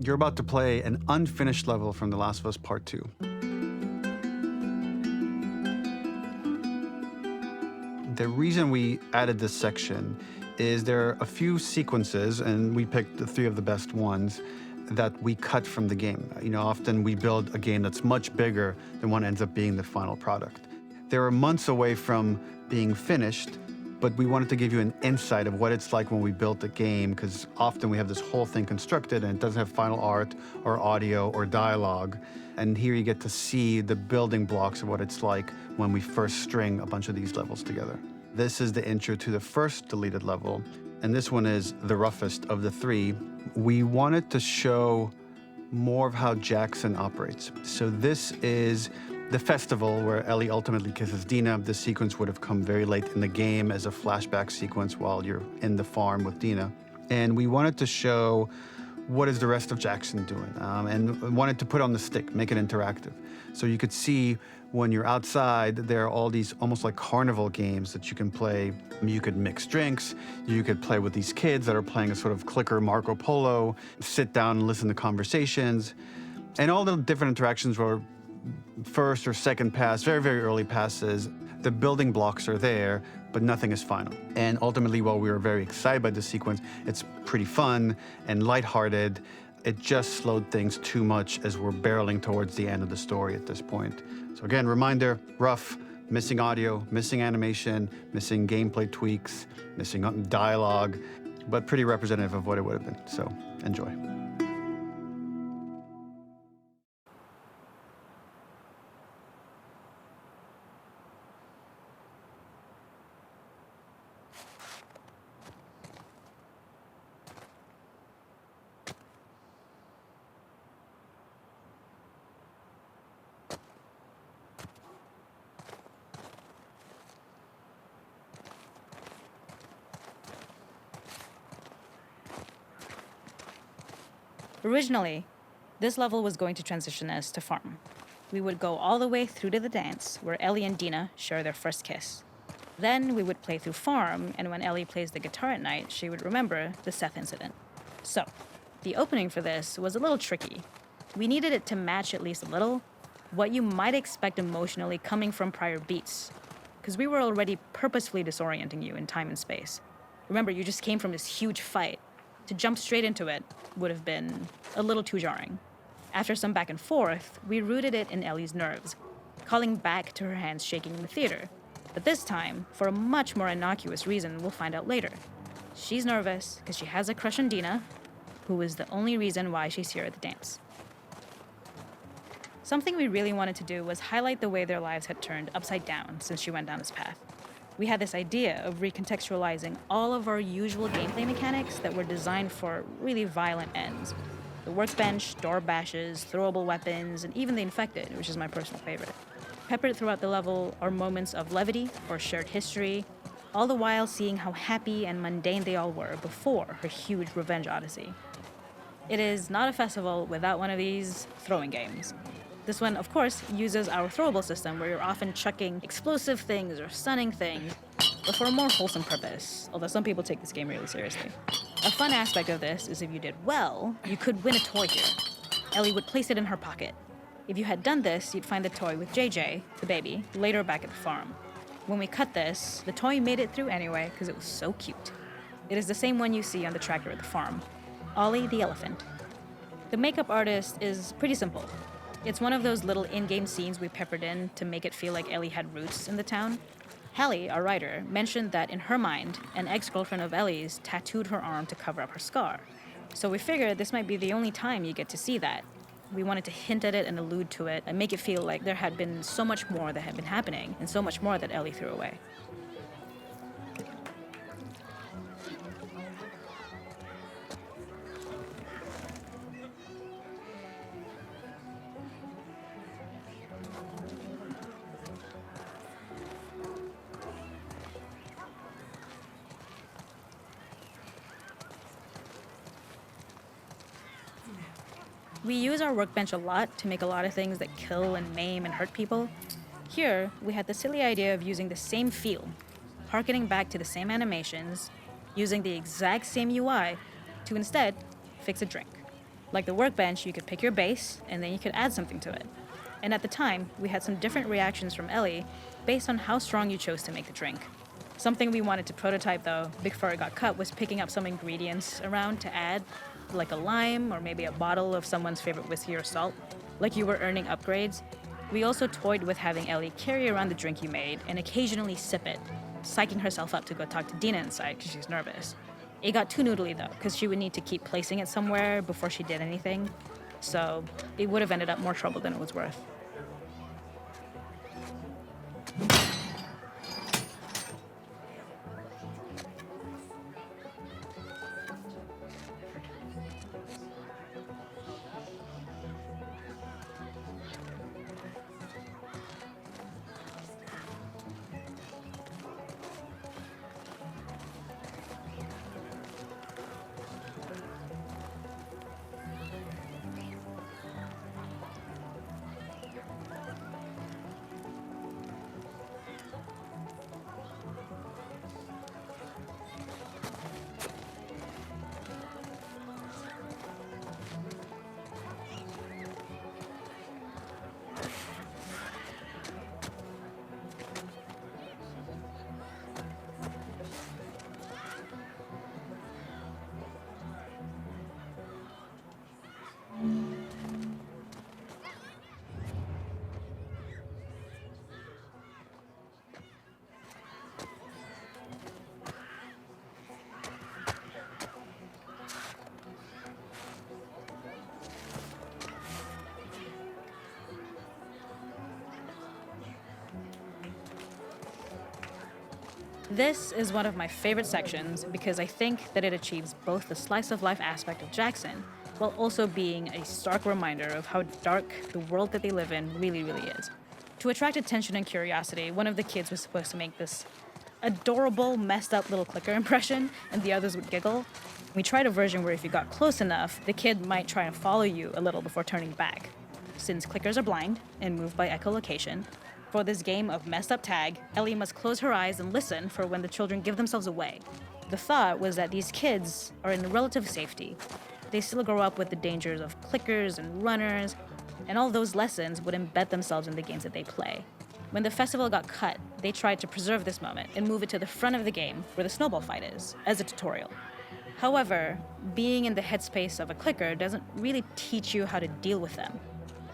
You're about to play an unfinished level from The Last of Us Part 2. The reason we added this section is there are a few sequences, and we picked the 3 of the best ones, that we cut from the game. Often we build a game that's much bigger than what ends up being the final product. They were months away from being finished, but we wanted to give you an insight of what it's like when we built a game, because often we have this whole thing constructed and it doesn't have final art or audio or dialogue. And here you get to see the building blocks of what it's like when we first string a bunch of these levels together. This is the intro to the first deleted level, and this one is the roughest of the 3. We wanted to show more of how Jackson operates. So this is the festival where Ellie ultimately kisses Dina. This sequence would have come very late in the game as a flashback sequence while you're in the farm with Dina. And we wanted to show what is the rest of Jackson doing, and wanted to put on the stick, make it interactive. So you could see when you're outside, there are all these almost like carnival games that you can play. You could mix drinks, you could play with these kids that are playing a sort of clicker Marco Polo, sit down and listen to conversations. And all the different interactions were first or second pass, very, very early passes. The building blocks are there, but nothing is final. And ultimately, while we were very excited by this sequence, it's pretty fun and lighthearted. It just slowed things too much as we're barreling towards the end of the story at this point. So again, reminder, rough, missing audio, missing animation, missing gameplay tweaks, missing dialogue, but pretty representative of what it would have been. So enjoy. Originally, this level was going to transition us to farm. We would go all the way through to the dance, where Ellie and Dina share their first kiss. Then we would play through farm, and when Ellie plays the guitar at night, she would remember the Seth incident. So, the opening for this was a little tricky. We needed it to match at least a little what you might expect emotionally coming from prior beats, because we were already purposefully disorienting you in time and space. Remember, you just came from this huge fight. To jump straight into it would have been a little too jarring. After some back and forth, we rooted it in Ellie's nerves, calling back to her hands shaking in the theater. But this time, for a much more innocuous reason we'll find out later. She's nervous because she has a crush on Dina, who is the only reason why she's here at the dance. Something we really wanted to do was highlight the way their lives had turned upside down since she went down this path. We had this idea of recontextualizing all of our usual gameplay mechanics that were designed for really violent ends. The workbench, door bashes, throwable weapons, and even the infected, which is my personal favorite. Peppered throughout the level are moments of levity or shared history, all the while seeing how happy and mundane they all were before her huge revenge odyssey. It is not a festival without one of these throwing games. This one, of course, uses our throwable system where you're often chucking explosive things or stunning things, but for a more wholesome purpose, although some people take this game really seriously. A fun aspect of this is if you did well, you could win a toy here. Ellie would place it in her pocket. If you had done this, you'd find the toy with JJ, the baby, later back at the farm. When we cut this, the toy made it through anyway because it was so cute. It is the same one you see on the tractor at the farm, Ollie the elephant. The makeup artist is pretty simple. It's one of those little in-game scenes we peppered in to make it feel like Ellie had roots in the town. Hallie, our writer, mentioned that in her mind, an ex-girlfriend of Ellie's tattooed her arm to cover up her scar. So we figured this might be the only time you get to see that. We wanted to hint at it and allude to it and make it feel like there had been so much more that had been happening and so much more that Ellie threw away. We use our workbench a lot to make a lot of things that kill and maim and hurt people. Here, we had the silly idea of using the same feel, harkening back to the same animations, using the exact same UI to instead fix a drink. Like the workbench, you could pick your base, and then you could add something to it. And at the time, we had some different reactions from Ellie based on how strong you chose to make the drink. Something we wanted to prototype, though, before it got cut, was picking up some ingredients around to add, like a lime or maybe a bottle of someone's favorite whiskey or salt, like you were earning upgrades. We also toyed with having Ellie carry around the drink you made and occasionally sip it, psyching herself up to go talk to Dina inside because she's nervous. It got too noodly, though, because she would need to keep placing it somewhere before she did anything, so it would have ended up more trouble than it was worth. This is one of my favorite sections because I think that it achieves both the slice of life aspect of Jackson while also being a stark reminder of how dark the world that they live in really is. To attract attention and curiosity, one of the kids was supposed to make this adorable, messed up little clicker impression, and the others would giggle. We tried a version where if you got close enough, the kid might try and follow you a little before turning back. Since clickers are blind and move by echolocation, for this game of messed up tag, Ellie must close her eyes and listen for when the children give themselves away. The thought was that these kids are in relative safety. They still grow up with the dangers of clickers and runners, and all those lessons would embed themselves in the games that they play. When the festival got cut, they tried to preserve this moment and move it to the front of the game where the snowball fight is, as a tutorial. However, being in the headspace of a clicker doesn't really teach you how to deal with them.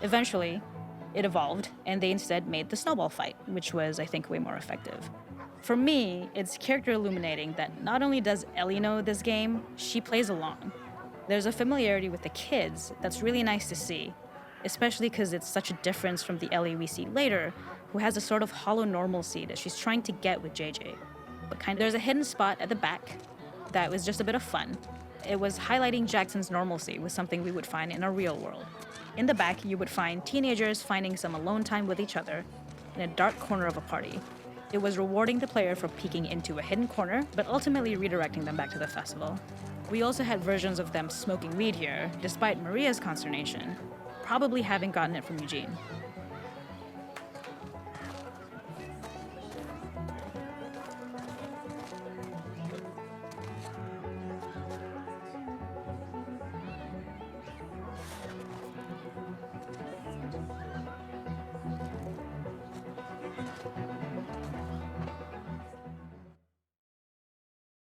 Eventually, it evolved, and they instead made the snowball fight, which was, I think, way more effective. For me, it's character illuminating that not only does Ellie know this game, she plays along. There's a familiarity with the kids that's really nice to see, especially because it's such a difference from the Ellie we see later, who has a sort of hollow normalcy that she's trying to get with JJ. But there's a hidden spot at the back that was just a bit of fun. It was highlighting Jackson's normalcy with something we would find in a real world. In the back, you would find teenagers finding some alone time with each other in a dark corner of a party. It was rewarding the player for peeking into a hidden corner, but ultimately redirecting them back to the festival. We also had versions of them smoking weed here, despite Maria's consternation, probably having gotten it from Eugene.